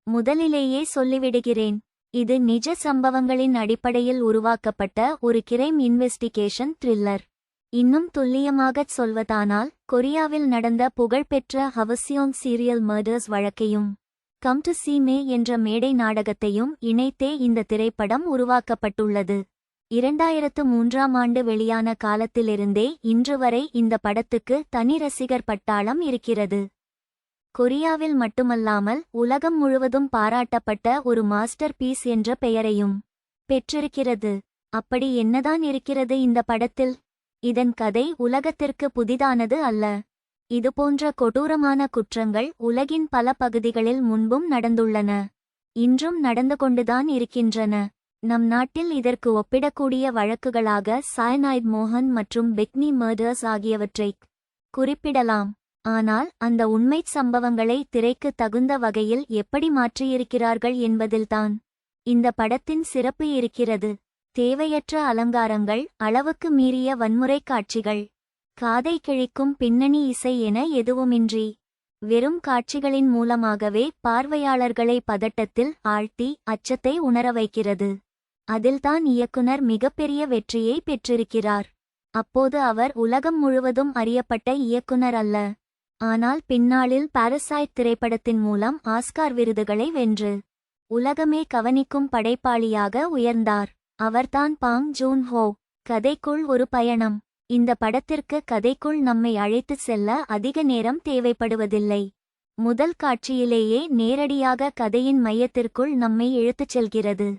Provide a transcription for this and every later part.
முதலிலேயே சொல்லிவிடுகிறேன். இது நிஜ சம்பவங்களின் அடிப்படையில் உருவாக்கப்பட்ட ஒரு கிரைம் இன்வெஸ்டிகேஷன் த்ரில்லர். இன்னும் துல்லியமாகச் சொல்வதானால், கொரியாவில் நடந்த புகழ்பெற்ற ஹவசியோங் சீரியல் மர்டர்ஸ் வழக்கையும் கம் டு சீ மே என்ற மேடை நாடகத்தையும் இணைத்தே இந்த திரைப்படம் உருவாக்கப்பட்டுள்ளது. 2003ஆம் ஆண்டு வெளியான காலத்திலிருந்தே இன்று வரை இந்த படத்துக்கு தனி ரசிகர் பட்டாளம் இருக்கிறது. கொரியாவில் மட்டுமல்லாமல் உலகம் முழுவதும் பாராட்டப்பட்ட ஒரு மாஸ்டர் பீஸ் என்ற பெயரையும் பெற்றிருக்கிறது. அப்படி என்னதான் இருக்கிறது இந்த படத்தில்? இதன் கதை உலகத்திற்கு புதிதானது அல்ல. இதுபோன்ற கொடூரமான குற்றங்கள் உலகின் பல பகுதிகளில் முன்பும் நடந்துள்ளன, இன்றும் நடந்து கொண்டுதான் இருக்கின்றன. நம் நாட்டில் இதற்கு ஒப்பிடக்கூடிய வழக்குகளாக சயனைட் மோகன் மற்றும் பெக்னி மர்டர்ஸ் ஆகியவற்றைக் குறிப்பிடலாம். ஆனால் அந்த உண்மைச் சம்பவங்களை திரைக்கு தகுந்த வகையில் எப்படி மாற்றியிருக்கிறார்கள் என்பதில்தான் இந்த படத்தின் சிறப்பு இருக்கிறது. தேவையற்ற அலங்காரங்கள், அளவுக்கு மீறிய வன்முறைக் காட்சிகள், காதை கிழிக்கும் பின்னணி இசை என எதுவுமின்றி வெறும் காட்சிகளின் மூலமாகவே பார்வையாளர்களை பதட்டத்தில் ஆழ்த்தி அச்சத்தை உணர வைக்கிறது. அதில்தான் இயக்குனர் மிகப்பெரிய வெற்றியை பெற்றிருக்கிறார். அப்போது அவர் உலகம் முழுவதும் அறியப்பட்ட இயக்குனர் அல்ல, ஆனால் பின்னாளில் பாரசைட் திரைப்படத்தின் மூலம் ஆஸ்கார் விருதுகளை வென்று உலகமே கவனிக்கும் படைப்பாளியாக உயர்ந்தார். அவர்தான் பாங் ஜூன் ஹோ. கதைக்குள் ஒரு பயணம். இந்த படத்திற்கு கதைக்குள் நம்மை அழைத்துச் செல்ல அதிக நேரம் தேவைப்படுவதில்லை. முதல் காட்சியிலேயே நேரடியாக கதையின் மையத்திற்குள் நம்மை இழுத்துச் செல்கிறது.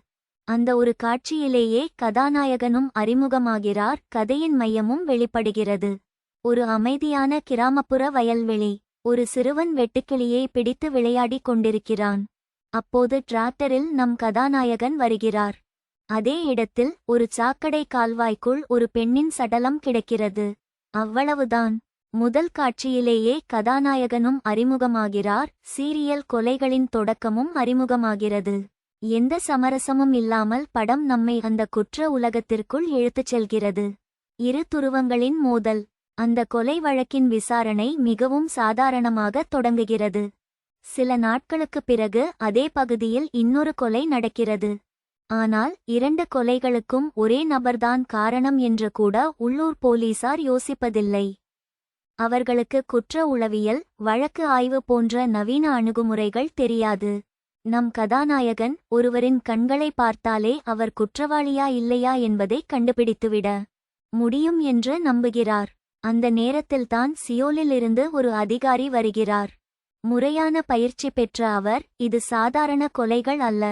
அந்த ஒரு காட்சியிலேயே கதாநாயகனும் அறிமுகமாகிறார், கதையின் மையமும் வெளிப்படுகிறது. ஒரு அமைதியான கிராமப்புற வயல்வெளி. ஒரு சிறுவன் வெட்டுக்கிளியை பிடித்து விளையாடிக் கொண்டிருக்கிறான். அப்போது டிராக்டரில் நம் கதாநாயகன் வருகிறார். அதே இடத்தில் ஒரு சாக்கடை கால்வாய்க்குள் ஒரு பெண்ணின் சடலம் கிடக்கிறது. அவ்வளவுதான். முதல் காட்சியிலேயே கதாநாயகனும் அறிமுகமாகிறார், சீரியல் கொலைகளின் தொடக்கமும் அறிமுகமாகிறது. எந்த சமரசமும் இல்லாமல் படம் நம்மை அந்த குற்ற உலகத்திற்குள் இழுத்துச் செல்கிறது. இரு துருவங்களின் மோதல். அந்த கொலை வழக்கின் விசாரணை மிகவும் சாதாரணமாக தொடங்குகிறது. சில நாட்களுக்குப் பிறகு அதே பகுதியில் இன்னொரு கொலை நடக்கிறது. ஆனால் 2 கொலைகளுக்கும் ஒரே நபர்தான் காரணம் என்று கூட உள்ளூர் போலீசார் யோசிப்பதில்லை. அவர்களுக்கு குற்ற உளவியல், வழக்கு ஆய்வு போன்ற நவீன அணுகுமுறைகள் தெரியாது. நம் கதாநாயகன் ஒருவரின் கண்களை பார்த்தாலே அவர் குற்றவாளியா இல்லையா என்பதை கண்டுபிடித்துவிட முடியும் என்று நம்புகிறார். அந்த நேரத்தில்தான் சியோலிலிருந்து ஒரு அதிகாரி வருகிறார். முறையான பயிற்சி பெற்ற அவர், இது சாதாரண கொலைகள் அல்ல,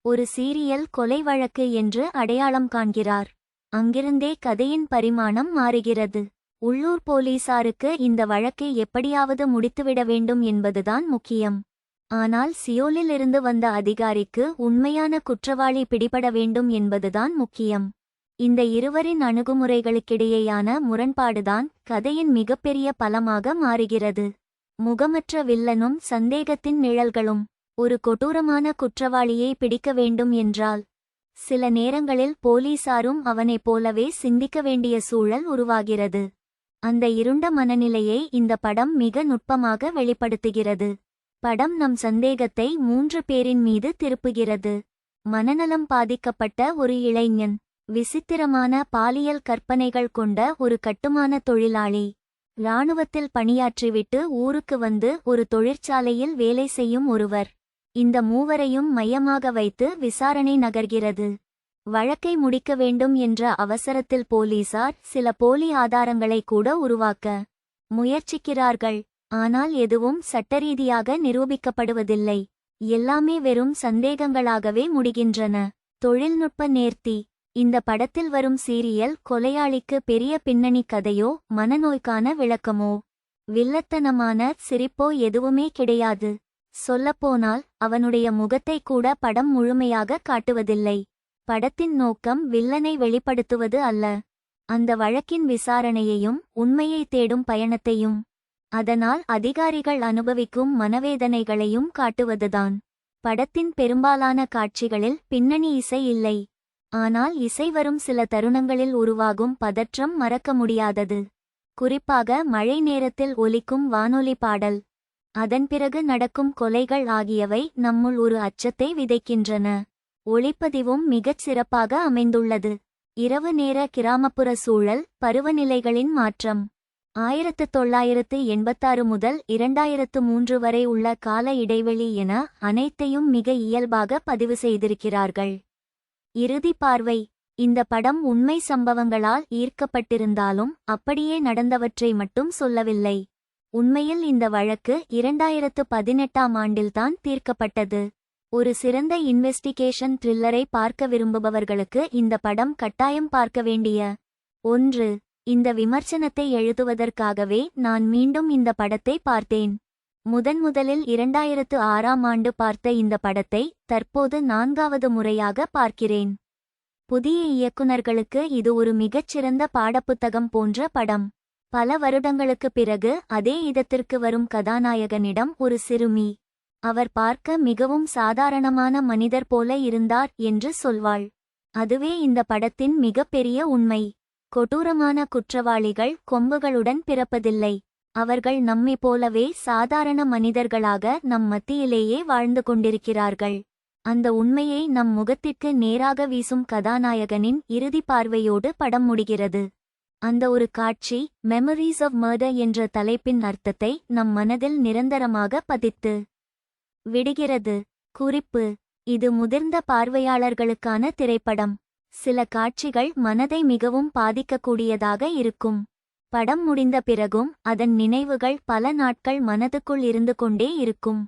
ஒரு சீரியல் கொலை வழக்கு என்று அடையாளம் காண்கிறார். அங்கிருந்தே கதையின் பரிமாணம் மாறுகிறது. உள்ளூர் போலீசாருக்கு இந்த வழக்கை எப்படியாவது முடித்துவிட வேண்டும் என்பதுதான் முக்கியம். ஆனால் சியோலில் இருந்து வந்த அதிகாரிக்கு உண்மையான குற்றவாளி பிடிபட வேண்டும் என்பதுதான் முக்கியம். இந்த இருவரின் அணுகுமுறைகளுக்கிடையேயான முரண்பாடுதான் கதையின் மிகப்பெரிய பலமாக மாறுகிறது. முகமற்ற வில்லனும் சந்தேகத்தின் நிழல்களும். ஒரு கொடூரமான குற்றவாளியை பிடிக்க வேண்டும் என்றால் சில நேரங்களில் போலீசாரும் அவனைப் போலவே சிந்திக்க வேண்டிய சூழல் உருவாகிறது. அந்த இருண்ட மனநிலையை இந்த படம் மிக நுட்பமாக வெளிப்படுத்துகிறது. படம் நம் சந்தேகத்தை 3 பேரின் மீது திருப்புகிறது. மனநலம் பாதிக்கப்பட்ட ஒரு இளைஞன், விசித்திரமான பாலியல் கற்பனைகள் கொண்ட ஒரு கட்டுமான தொழிலாளி, இராணுவத்தில் பணியாற்றிவிட்டு ஊருக்கு வந்து ஒரு தொழிற்சாலையில் வேலை செய்யும் ஒருவர். இந்த மூவரையும் மையமாக வைத்து விசாரணை நகர்கிறது. வழக்கை முடிக்க வேண்டும் என்ற அவசரத்தில் போலீசார் சில போலி ஆதாரங்களை கூட உருவாக்க முயற்சிக்கிறார்கள். ஆனால் எதுவும் சட்டரீதியாக நிரூபிக்கப்படுவதில்லை. எல்லாமே வெறும் சந்தேகங்களாகவே முடிகின்றன. தொழில்நுட்ப நேர்த்தி. இந்த படத்தில் வரும் சீரியல் கொலையாளிக்கு பெரிய பின்னணி கதையோ மனநோய்க்கான விளக்கமோ வில்லத்தனமான சிரிப்போ எதுவுமே கிடையாது. சொல்லப்போனால் அவனுடைய முகத்தை கூட படம் முழுமையாக காட்டுவதில்லை. படத்தின் நோக்கம் வில்லனை வெளிப்படுத்துவது அல்ல, அந்த வழக்கின் விசாரணையையும் உண்மையை தேடும் பயணத்தையும் அதனால் அதிகாரிகள் அனுபவிக்கும் மனவேதனைகளையும் காட்டுவதுதான். படத்தின் பெரும்பாலான காட்சிகளில் பின்னணி இசை இல்லை. ஆனால் இசை வரும் சில தருணங்களில் உருவாகும் பதற்றம் மறக்க முடியாதது. குறிப்பாக மழை நேரத்தில் ஒலிக்கும் வானொலி பாடல். அதன் பிறகு நடக்கும் கொலைகள் ஆகியவை நம்முள் ஒரு அச்சத்தை விதைக்கின்றன. ஒளிப்பதிவும் மிகச் சிறப்பாக அமைந்துள்ளது. இரவு நேர கிராமப்புற சூழல், பருவநிலைகளின் மாற்றம். 1986 முதல் 2003 வரை உள்ள கால இடைவெளி என அனைத்தையும் மிக இயல்பாக பதிவு செய்திருக்கிறார்கள். இறுதி பார்வை. இந்த படம் உண்மை சம்பவங்களால் ஈர்க்கப்பட்டிருந்தாலும் அப்படியே நடந்தவற்றை மட்டும் சொல்லவில்லை. உண்மையில் இந்த வழக்கு 2018ஆம் ஆண்டில்தான் தீர்க்கப்பட்டது. ஒரு சிறந்த இன்வெஸ்டிகேஷன் த்ரில்லரை பார்க்க விரும்புபவர்களுக்கு இந்த படம் கட்டாயம் பார்க்க வேண்டிய ஒன்று. இந்த விமர்சனத்தை எழுதுவதற்காகவே நான் மீண்டும் இந்த படத்தை பார்த்தேன். முதலில் 2006ஆம் ஆண்டு பார்த்த இந்த படத்தை தற்போது 4வது முறையாக பார்க்கிறேன். புதிய இயக்குனர்களுக்கு இது ஒரு மிகச்சிறந்த பாடப்புத்தகம் போன்ற படம். பல வருடங்களுக்கு பிறகு அதே இடத்திற்கு வரும் கதாநாயகனிடம் ஒரு சிறுமி, அவர் பார்க்க மிகவும் சாதாரணமான மனிதர் போல இருந்தார் என்று சொல்வாள். அதுவே இந்த படத்தின் மிகப்பெரிய உண்மை. கொடூரமான குற்றவாளிகள் கொம்புகளுடன் பிறப்பதில்லை. அவர்கள் நம்மை போலவே சாதாரண மனிதர்களாக நம் மத்தியிலேயே வாழ்ந்து கொண்டிருக்கிறார்கள். அந்த உண்மையை நம் முகத்திற்கு நேராக வீசும் கதாநாயகனின் இறுதி பார்வையோடு படம் முடிகிறது. அந்த ஒரு காட்சி, மெமரிஸ் ஆஃப் மர்டர் என்ற தலைப்பின் அர்த்தத்தை நம் மனதில் நிரந்தரமாக பதித்து விடுகிறது. குறிப்பு: இது முதிர்ந்த பார்வையாளர்களுக்கான திரைப்படம். சில காட்சிகள் மனதை மிகவும் பாதிக்கக்கூடியதாக இருக்கும். படம் முடிந்த பிறகும் அதன் நினைவுகள் பல நாட்கள் மனதுக்குள் இருந்து கொண்டே இருக்கும்.